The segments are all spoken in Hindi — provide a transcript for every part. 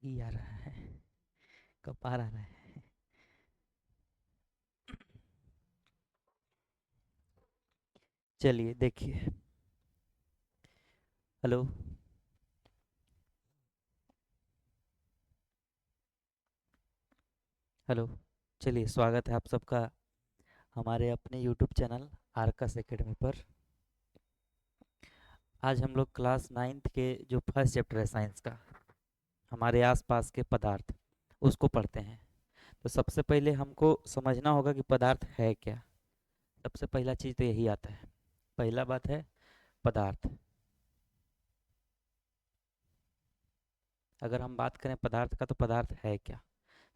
ई आ रहा है, कपार आ रहा है। चलिए देखिए। हेलो। हेलो। चलिए, स्वागत है आप सबका हमारे अपने यूट्यूब चैनल आर्कस एकेडमी पर। आज हम लोग क्लास नाइन्थ के जो फर्स्ट चैप्टर है साइंस का, हमारे आसपास के पदार्थ, उसको पढ़ते हैं। तो सबसे पहले हमको समझना होगा कि पदार्थ है क्या। सबसे पहला चीज़ तो यही आता है। पहला बात है पदार्थ। अगर हम बात करें पदार्थ का, तो पदार्थ है क्या,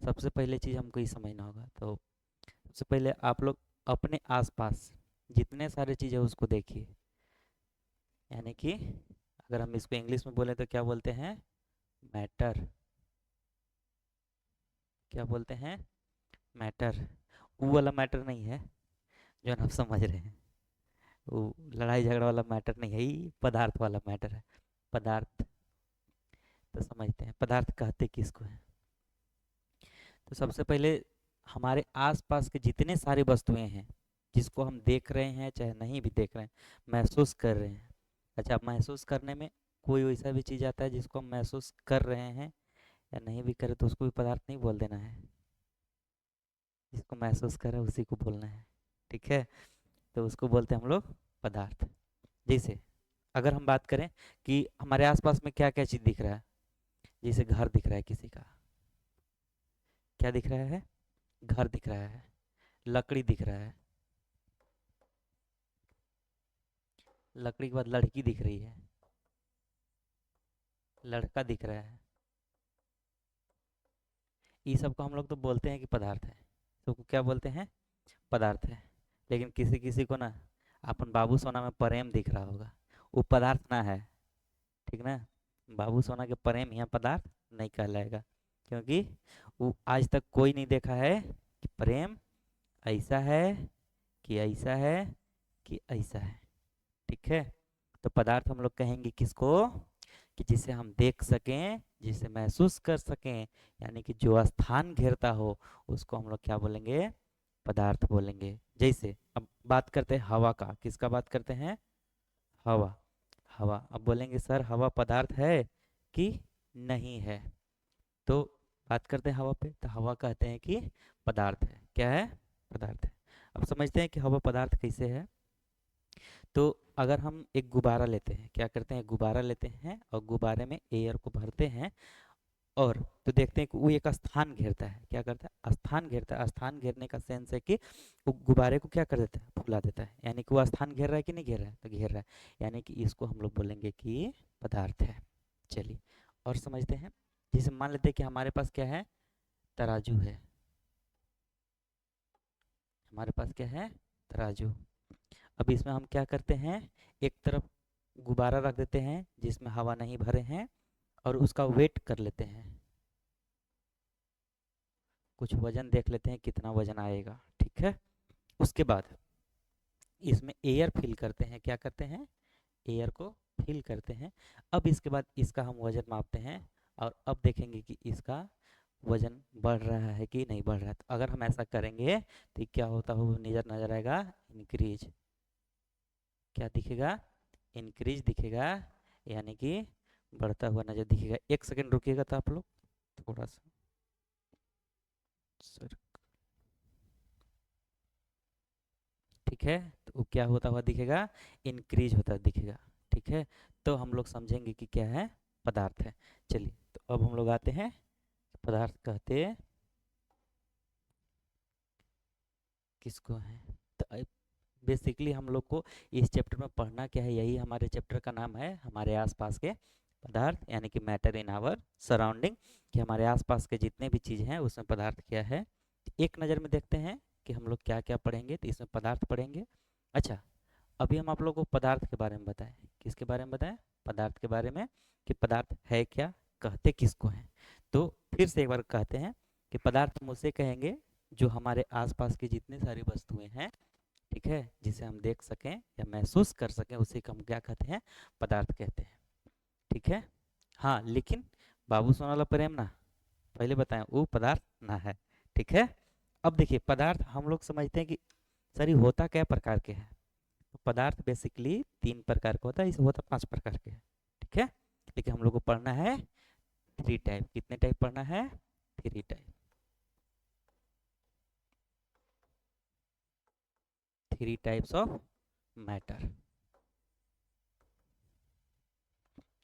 सबसे पहले चीज़ हमको ये समझना होगा। तो सबसे पहले आप लोग अपने आसपास जितने सारे चीज़ है उसको देखिए। यानी कि अगर हम इसको इंग्लिश में बोले तो क्या बोलते हैं? मैटर। क्या बोलते हैं? मैटर। वो वाला मैटर नहीं है जो आप समझ रहे हैं, वो लड़ाई झगड़ा वाला मैटर नहीं है, ये पदार्थ वाला मैटर है। पदार्थ तो समझते हैं, पदार्थ कहते किसको है। तो सबसे पहले हमारे आसपास के जितने सारी वस्तुएं हैं, जिसको हम देख रहे हैं चाहे नहीं भी देख रहे हैं, महसूस कर रहे हैं। अच्छा, महसूस करने में कोई वैसा भी चीज़ आता है जिसको हम महसूस कर रहे हैं या नहीं भी करें तो उसको भी पदार्थ नहीं बोल देना है। जिसको महसूस करें उसी को बोलना है। ठीक है, तो उसको बोलते हैं हम लोग पदार्थ। जैसे अगर हम बात करें कि हमारे आसपास में क्या क्या चीज़ दिख रहा है, जैसे घर दिख रहा है किसी का। क्या दिख रहा है? घर दिख रहा है। लकड़ी दिख रहा है। लकड़ी के बाद लड़की दिख रही है। लड़का दिख रहा है। ये सब को हम लोग तो बोलते हैं कि पदार्थ है। तो क्या बोलते हैं? पदार्थ है। लेकिन किसी किसी को ना अपन बाबू सोना में प्रेम दिख रहा होगा, वो पदार्थ ना है। ठीक ना? बाबू सोना के प्रेम यहाँ पदार्थ नहीं कहलाएगा, क्योंकि वो आज तक कोई नहीं देखा है कि प्रेम ऐसा है कि ऐसा है कि ऐसा है। ठीक है, तो पदार्थ हम लोग कहेंगे किसको? कि जिसे हम देख सकें, जिसे महसूस कर सकें, यानी कि जो स्थान घेरता हो, उसको हम लोग क्या बोलेंगे? पदार्थ बोलेंगे। जैसे अब बात करते हैं हवा का। किसका बात करते हैं? हवा। हवा। अब बोलेंगे सर हवा पदार्थ है कि नहीं है? तो बात करते हैं हवा पे, तो हवा कहते हैं कि पदार्थ है। क्या है? पदार्थ है। अब समझते हैं कि हवा पदार्थ कैसे है। तो अगर हम एक गुब्बारा लेते हैं, क्या करते हैं? गुब्बारा लेते हैं और गुब्बारे में एयर को भरते हैं, और तो देखते हैं कि वो एक स्थान घेरता है। क्या करता है? स्थान घेरता है। स्थान घेरने का सेंस है कि वो गुब्बारे को क्या कर देता है? फुला देता है। यानी कि वो स्थान घेर रहा है कि नहीं घेर रहा है? तो घेर रहा है। यानी कि इसको हम लोग बोलेंगे कि पदार्थ है। चलिए और समझते हैं। जैसे मान लेते हैं कि हमारे पास क्या है? तराजू है। हमारे पास क्या है? तराजू। अब इसमें हम क्या करते हैं? एक तरफ गुब्बारा रख देते हैं जिसमें हवा नहीं भरे हैं, और उसका वेट कर लेते हैं। कुछ वजन देख लेते हैं कितना वजन आएगा। ठीक है, उसके बाद इसमें एयर फिल करते हैं। क्या करते हैं? एयर को फिल करते हैं। अब इसके बाद इसका हम वजन मापते हैं, और अब देखेंगे कि इसका वजन बढ़ रहा है कि नहीं बढ़ रहा है। तो अगर हम ऐसा करेंगे तो ये क्या होता हुआ नजर नजर आएगा? इंक्रीज। क्या दिखेगा? इंक्रीज दिखेगा, यानी कि बढ़ता हुआ नजर दिखेगा। एक सेकंड रुकिएगा तो आप लोग, थोड़ा सा सर। ठीक है, तो वो क्या होता हुआ दिखेगा? इंक्रीज होता दिखेगा। ठीक है, तो हम लोग समझेंगे कि क्या है? पदार्थ है। चलिए, तो अब हम लोग आते हैं पदार्थ कहते किसको है। तो बेसिकली हम लोग को इस चैप्टर में पढ़ना क्या है, यही हमारे चैप्टर का नाम है, हमारे आसपास के पदार्थ, यानी कि मैटर इन आवर सराउंडिंग। कि हमारे आसपास के जितने भी चीज़ हैं उसमें पदार्थ क्या है। एक नज़र में देखते हैं कि हम लोग क्या क्या पढ़ेंगे। तो इसमें पदार्थ पढ़ेंगे। अच्छा, अभी हम आप लोगों को पदार्थ के बारे में बताएं। किसके बारे में बताएं? पदार्थ के बारे में, कि पदार्थ है क्या, कहते किसको हैं। तो फिर से एक बार कहते हैं कि पदार्थ हम उसे कहेंगे जो हमारे आसपास की जितनी सारी वस्तुएं हैं, ठीक है, जिसे हम देख सकें या महसूस कर सकें, उसे हम क्या कहते हैं? पदार्थ कहते हैं। ठीक है, हाँ, लेकिन बाबू सोना वाला प्रेम ना, पहले बताएं वो पदार्थ ना है। ठीक है। अब देखिए पदार्थ हम लोग समझते हैं कि सर ये होता क्या प्रकार के हैं। तो पदार्थ बेसिकली 3 प्रकार का होता है, इसे होता 5 प्रकार के है। ठीक है। लेकिन हम लोग को पढ़ना है 3 टाइप। कितने टाइप पढ़ना है? 3 टाइप। 3 types of matter.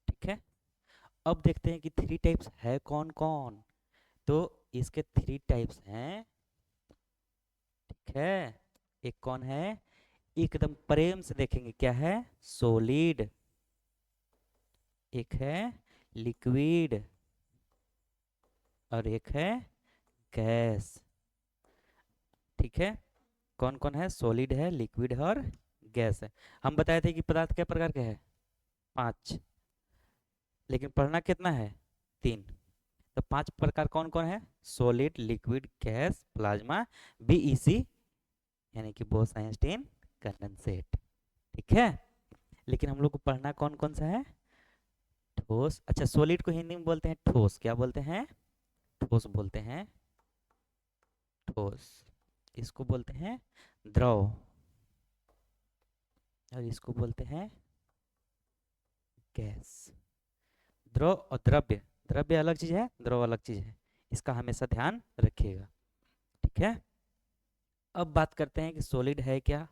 ठीक है। अब देखते हैं कि 3 टाइप्स है कौन कौन। तो इसके 3 टाइप्स हैं। ठीक है। एक कौन है? एकदम प्रेम से देखेंगे क्या है? सॉलिड। एक है लिक्विड और एक है गैस। ठीक है। कौन कौन है? सॉलिड है, लिक्विड है और गैस है। हम बताए थे कि पदार्थ क्या प्रकार के हैं? 5। लेकिन पढ़ना कितना है? 3। तो 5 प्रकार कौन कौन है? Solid, liquid, gas, plasma, BEC यानी कि बोस आइंस्टीन कंडेंसेट। ठीक है। लेकिन हम लोग को पढ़ना कौन कौन सा है? ठोस। अच्छा, सॉलिड को हिंदी में बोलते हैं ठोस। क्या बोलते हैं? ठोस बोलते हैं। ठोस। इसको बोलते हैं द्रव और इसको बोलते हैं गैस। द्रव और द्रव्य, द्रव्य अलग चीज है, द्रव अलग चीज है। इसका हमेशा ध्यान रखिएगा। ठीक है। अब बात करते हैं कि सॉलिड है क्या।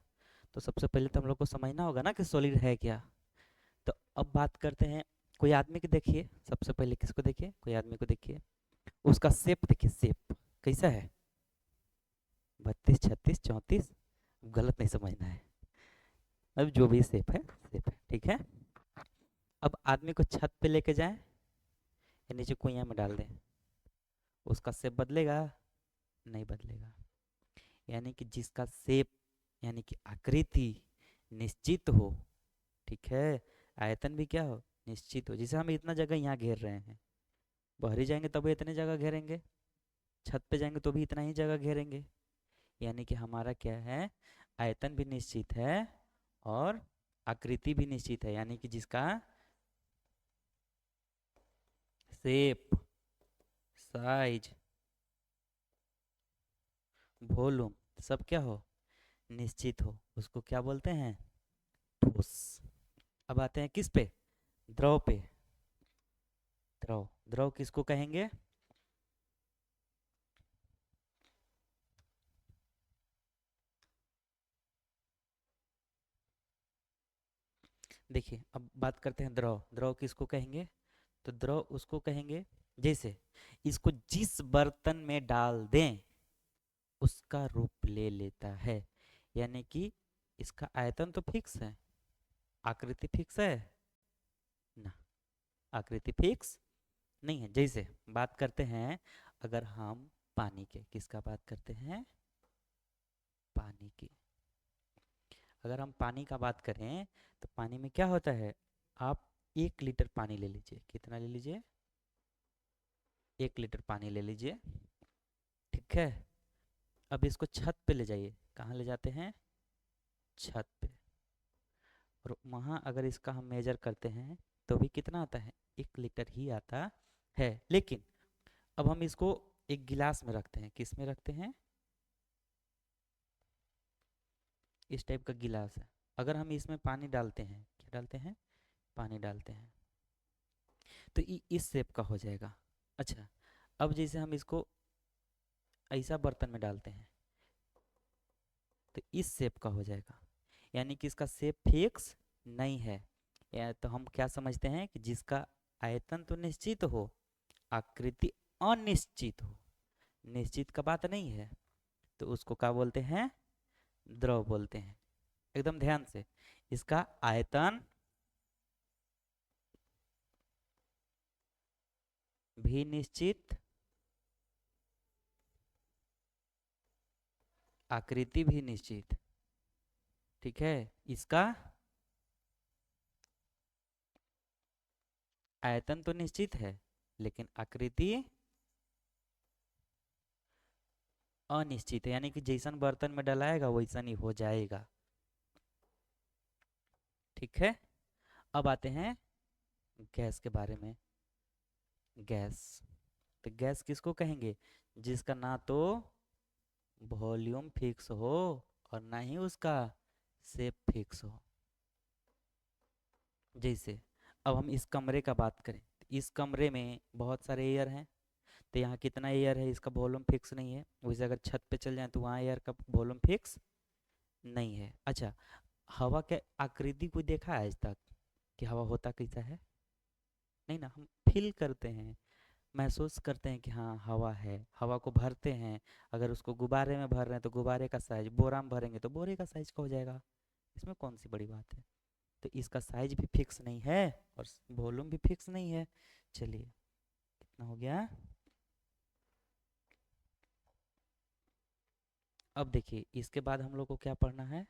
तो सबसे पहले तो हम लोग को समझना होगा ना कि सॉलिड है क्या। तो अब बात करते हैं, कोई आदमी को देखिए। सबसे पहले किसको देखिए? कोई आदमी को देखिए, उसका शेप देखिए। शेप कैसा है? 32, 36, 34। गलत नहीं समझना है। अब जो भी शेप है शेप है। ठीक है। अब आदमी को छत पे लेके जाएं या नीचे कुइया में डाल दें, उसका शेप बदलेगा? नहीं बदलेगा। यानी कि जिसका शेप यानी कि आकृति निश्चित हो। ठीक है। आयतन भी क्या हो? निश्चित हो। जैसे हम इतना जगह यहाँ घेर रहे हैं, बाहरी जाएंगे तब भी इतने जगह घेरेंगे, छत पे जाएंगे तो भी इतना ही जगह घेरेंगे। यानी कि हमारा क्या है? आयतन भी निश्चित है और आकृति भी निश्चित है। यानी कि जिसका शेप, साइज, वॉल्यूम सब क्या हो? निश्चित हो, उसको क्या बोलते हैं? ठोस। अब आते हैं किस पे? द्रव पे। द्रव, द्रव किसको कहेंगे? देखिए अब बात करते हैं द्रव। द्रव किसको कहेंगे? तो द्रव उसको कहेंगे जैसे इसको जिस बर्तन में डाल दें उसका रूप ले लेता है। यानी कि इसका आयतन तो फिक्स है, आकृति फिक्स है ना? आकृति फिक्स नहीं है। जैसे बात करते हैं, अगर हम पानी के, किसका बात करते हैं? पानी की। अगर हम पानी का बात करें तो पानी में क्या होता है? आप 1 लीटर पानी ले लीजिए। कितना ले लीजिए? 1 लीटर पानी ले लीजिए। ठीक है। अब इसको छत पे ले जाइए। कहाँ ले जाते हैं? छत पे। और वहाँ अगर इसका हम मेजर करते हैं तो भी कितना आता है? 1 लीटर ही आता है। लेकिन अब हम इसको एक गिलास में रखते हैं। किस में रखते हैं? इस टाइप का गिलास है। अगर हम इसमें पानी डालते हैं, क्या डालते हैं? पानी डालते हैं, तो इस शेप का हो जाएगा। अच्छा, अब जैसे हम इसको ऐसा बर्तन में डालते हैं तो इस शेप का हो जाएगा। यानी कि इसका शेप फिक्स नहीं है। या तो हम क्या समझते हैं कि जिसका आयतन तो निश्चित हो, आकृति अनिश्चित हो, निश्चित का बात नहीं है, तो उसको क्या बोलते हैं? द्रव बोलते हैं। एकदम ध्यान से, इसका आयतन भी निश्चित, आकृति भी निश्चित। ठीक है। इसका आयतन तो निश्चित है लेकिन आकृति अनिश्चित है। यानी कि जैसन बर्तन में डलाएगा वैसन ही हो जाएगा। ठीक है। अब आते हैं गैस के बारे में। गैस। तो गैस किसको कहेंगे? जिसका ना तो वॉल्यूम फिक्स हो और ना ही उसका शेप फिक्स हो। जैसे अब हम इस कमरे का बात करें, इस कमरे में बहुत सारे एयर हैं, तो यहाँ कितना एयर है इसका वॉल्यूम फिक्स नहीं है। वैसे अगर छत पे चल जाए तो वहाँ एयर का वॉल्यूम फिक्स नहीं है। अच्छा, हवा के आकृति कोई देखा है आज तक कि हवा होता कैसा है? नहीं ना, हम फील करते हैं, महसूस करते हैं कि हाँ हवा है, हवा को भरते हैं। अगर उसको गुब्बारे में भर रहे हैं तो गुब्बारे का साइज, बोरा में भरेंगे तो बोरे का साइज का हो जाएगा। इसमें कौन सी बड़ी बात है? तो इसका साइज भी फिक्स नहीं है और वॉल्यूम भी फिक्स नहीं है। चलिए, कितना हो गया? अब देखिए, इसके बाद हम लोग को क्या पढ़ना है?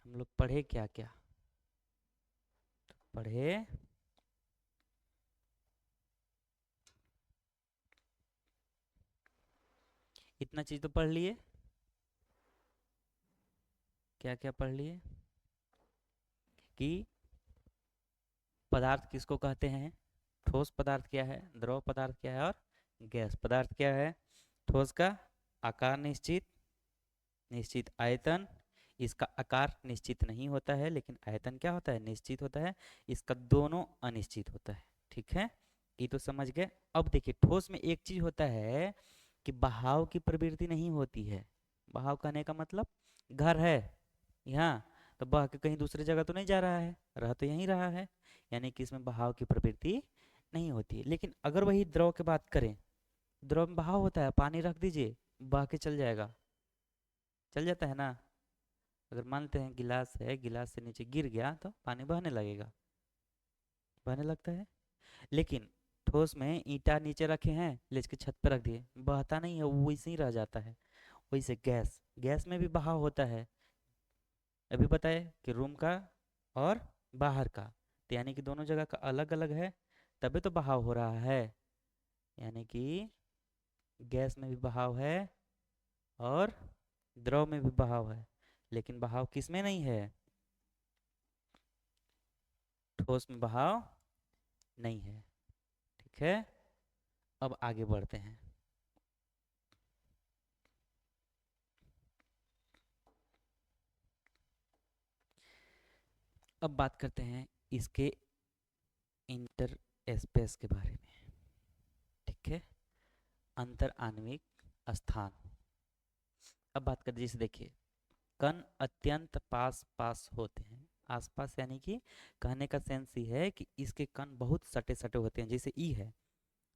हम लोग पढ़े क्या क्या? पढ़े इतना चीज तो पढ़ लिए। क्या क्या पढ़ लिए? कि पदार्थ किसको कहते हैं, ठोस पदार्थ क्या है, द्रव पदार्थ क्या है, और गैस पदार्थ क्या है। ठोस का आकार निश्चित, निश्चित आयतन। इसका आकार निश्चित नहीं होता है लेकिन आयतन क्या होता है, निश्चित होता है। इसका दोनों अनिश्चित होता है। ठीक है, ये तो समझ गए। अब देखिए, ठोस में एक चीज होता है कि बहाव की प्रवृत्ति नहीं होती है। बहाव कहने का मतलब, घर है यहाँ, तो बह के कहीं दूसरी जगह तो नहीं जा रहा है, रह तो यहीं रहा है, यानी कि इसमें बहाव की प्रवृत्ति नहीं होती है। लेकिन अगर वही द्रव की बात करें, द्रव में बहाव होता है, पानी रख दीजिए बह के चल जाएगा, चल जाता है ना। अगर मानते हैं गिलास है, गिलास से नीचे गिर गया तो पानी बहने लगेगा, बहने लगता है। लेकिन ठोस में ईंटा नीचे रखे हैं, ले के छत पर रख दिए, बहता नहीं है, वो वैसे ही रह जाता है। वैसे गैस, गैस में भी बहाव होता है। अभी बताए कि रूम का और बाहर का, तो यानी कि दोनों जगह का अलग अलग है, तभी तो बहाव हो रहा है। यानी कि गैस में भी बहाव है और द्रव में भी बहाव है, लेकिन बहाव किस में नहीं है, ठोस में बहाव नहीं है। ठीक है, अब आगे बढ़ते हैं। अब बात करते हैं इसके इंटर स्पेस के बारे में। ठीक है, अंतर आणविक स्थान। अब बात करते हैं, जैसे देखिए, कण अत्यंत पास पास होते हैं। आसपास यानी कि कहने का सेंस ये है कि इसके कण बहुत सटे सटे होते हैं, जैसे ई है।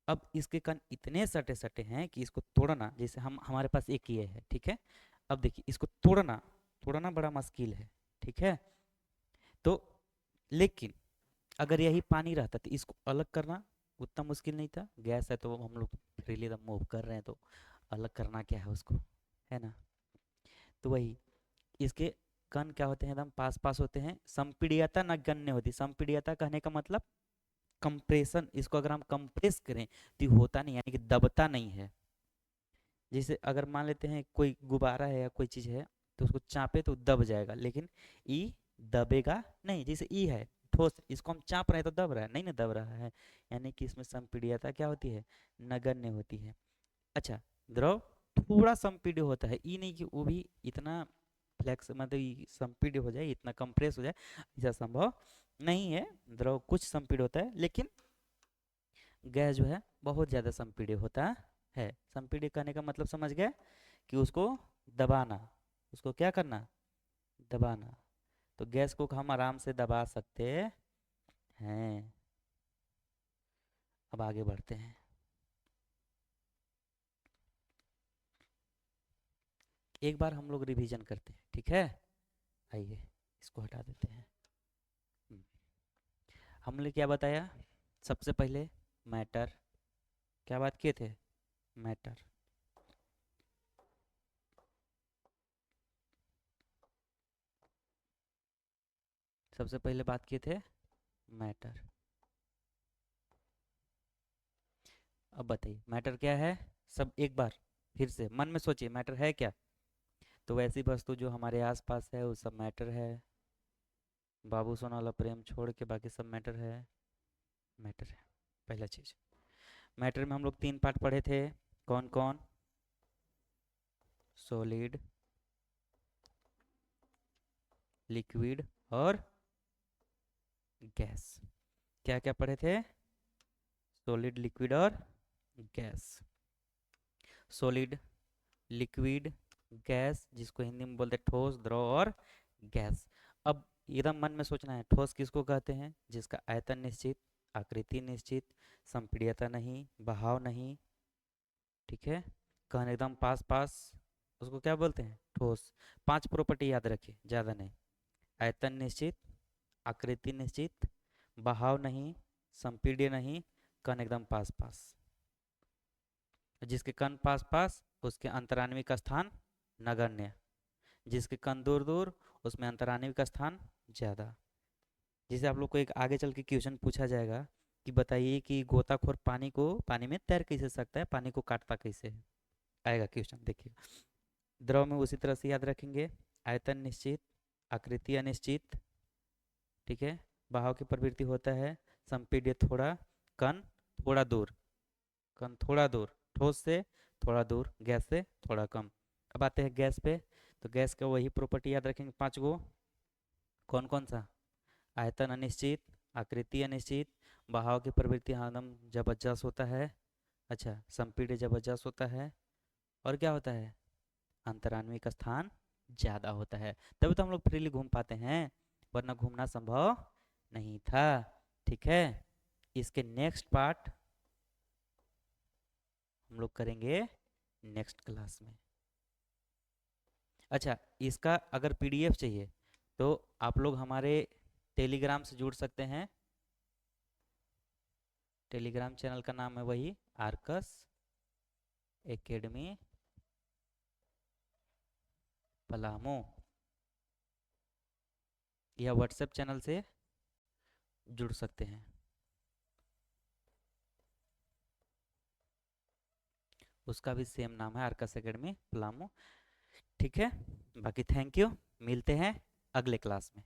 अब इसके कण इतने सटे सटे हैं कि इसको तोड़ना, जैसे हम हमारे पास एक ये है, ठीक है। अब देखिए, इसको तोड़ना, तोड़ना बड़ा मुश्किल है। ठीक है, तो लेकिन अगर यही पानी रहता तो इसको अलग करना उतना मुश्किल नहीं था। गैस है तो हम लोग फ्रीली एकदम मूव कर रहे हैं, तो अलग करना क्या है उसको, है ना। तो वही, इसके कण क्या होते हैं, एकदम पास पास होते हैं। संपीड़ियता नगण्य होती। संपीड़ियता कहने का मतलब कंप्रेशन, इसको अगर हम कंप्रेस करें तो ये होता नहीं, यानी कि दबता नहीं है। जैसे अगर मान लेते हैं कोई गुब्बारा है या कोई चीज़ है, तो उसको चापे तो दब जाएगा, लेकिन ई दबेगा नहीं। जैसे ई है ठोस, इसको हम चाप रहे हैं तो दब रहा है नहीं ना, दब रहा है। यानी कि इसमें संपीड़ियता क्या होती है, नगण्य होती है। अच्छा, द्रव थोड़ा संपीड्य होता है, ई नहीं कि वो भी इतना फ्लेक्स मतलब संपीड्य हो जाए, इतना कंप्रेस हो जाए, ऐसा संभव नहीं है। द्रव कुछ संपीड्य होता है, लेकिन गैस जो है बहुत ज़्यादा संपीड्य होता है। संपीड्य कहने का मतलब समझ गए, कि उसको दबाना, उसको क्या करना, दबाना। तो गैस को हम आराम से दबा सकते हैं। अब आगे बढ़ते हैं। एक बार हम लोग रिवीजन करते हैं, ठीक है। आइए, इसको हटा देते हैं। हम्म, हमने क्या बताया सबसे पहले, मैटर। क्या बात किए थे, मैटर। सबसे पहले बात किए थे मैटर। अब बताइए मैटर क्या है, सब एक बार फिर से मन में सोचिए, मैटर है क्या। तो वैसी वस्तु जो हमारे आसपास है वो सब मैटर है। बाबू सोना वाला प्रेम छोड़ के बाकी सब मैटर है। मैटर है पहला चीज। मैटर में हम लोग 3 पार्ट पढ़े थे। कौन कौन? सॉलिड, लिक्विड और गैस। क्या क्या पढ़े थे? सॉलिड, लिक्विड और गैस। सॉलिड, लिक्विड, गैस, जिसको हिंदी में बोलते हैं ठोस, द्रव और गैस। अब एकदम मन में सोचना है, ठोस किसको कहते हैं? जिसका आयतन निश्चित, आकृति निश्चित, संपीड्यता नहीं, बहाव नहीं, ठीक है, कण एकदम पास पास, उसको क्या बोलते हैं? ठोस। 5 प्रॉपर्टी याद रखिए, ज़्यादा नहीं। आयतन निश्चित, आकृति निश्चित, बहाव नहीं, संपीड्य नहीं, कण एकदम पास पास। जिसके कण पास पास उसके अंतराण्विक स्थान नगण्य, जिसके कण दूर दूर उसमें अंतराण्विक स्थान ज़्यादा। जिसे आप लोग को एक आगे चल के क्वेश्चन पूछा जाएगा कि बताइए कि गोताखोर पानी में तैर कैसे सकता है, पानी को काटता कैसे है। आएगा क्वेश्चन, देखिए। द्रव में उसी तरह से याद रखेंगे, आयतन निश्चित, आकृति अनिश्चित, ठीक है, बहाव की प्रवृत्ति होता है, संपीड्य थोड़ा, कण थोड़ा दूर, कण थोड़ा दूर, ठोस से थोड़ा दूर, गैस से थोड़ा कम। अब आते हैं गैस पे। तो गैस का वही प्रॉपर्टी याद रखेंगे 5 गो। कौन कौन सा? आयतन अनिश्चित, आकृति अनिश्चित, बहाव की प्रवृत्ति हरदम जबरदस्त होता है, अच्छा, संपीड्य जबरदस्त होता है, और क्या होता है? अंतराण्विक स्थान ज़्यादा होता है। तभी तो हम लोग फ्रीली घूम पाते हैं, वरना घूमना संभव नहीं था। ठीक है, इसके नेक्स्ट पार्ट हम लोग करेंगे नेक्स्ट क्लास में। अच्छा, इसका अगर पीडीएफ चाहिए तो आप लोग हमारे टेलीग्राम से जुड़ सकते हैं। टेलीग्राम चैनल का नाम है वही, आर्कस एकेडमी पलामू, या व्हाट्सएप चैनल से जुड़ सकते हैं। उसका भी सेम नाम है, आर्कस एकेडमी पलामू। ठीक है, बाकी थैंक यू, मिलते हैं अगले क्लास में।